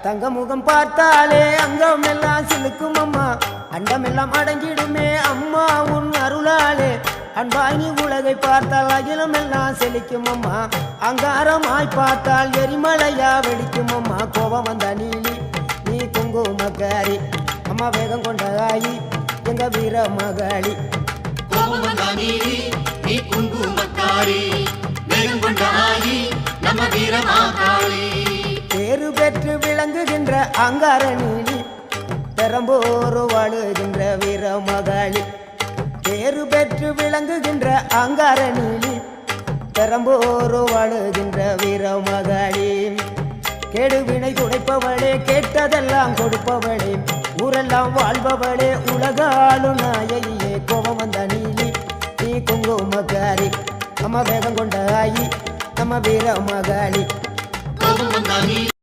தங்க முகம் பார்த்தாலே அங்கம் எல்லாம் சிலுக்கும் அம்மா அண்டமெல்லாம் அடங்கிடுமே அம்மா உன் அருளாலே அன்பாங்கி உலகை பார்த்தால் அகிலம் எல்லாம் செழிக்கும் அம்மா அங்காரமாய் பார்த்தால் எரிமலையா வெடிக்கும் அம்மா கோபம் வந்த நீலி நீ குங்குமக்காரி அம்மா வேகம் கொண்ட ஆயி எங்க வீர மகாளி கோபம் வந்த நீலி நீ குங்குமக்காரி வேகம் கொண்ட ஆயி நம்ம வீர மகாளி பேரு பெற்று விளங்குகின்ற அங்கார நீலி பெரம்போரு வாழுகின்ற வீர மகாளி பேரு பெற்று விளங்குகின்ற அங்கார நீலி பெரம்போரு வாழுகின்ற வீர மகாளி கேடுவினை துடைப்பவளே கேட்டதெல்லாம் கொடுப்பவளே ஊரெல்லாம் வாழ்பவளே உலகாளு நாயகியே கோபம் வந்த நீலி நீ குங்குமக்காரி அம்மா வேகம் கொண்ட ஆயி நம்ம வீர மகாளி கோபம் வந்த நீலி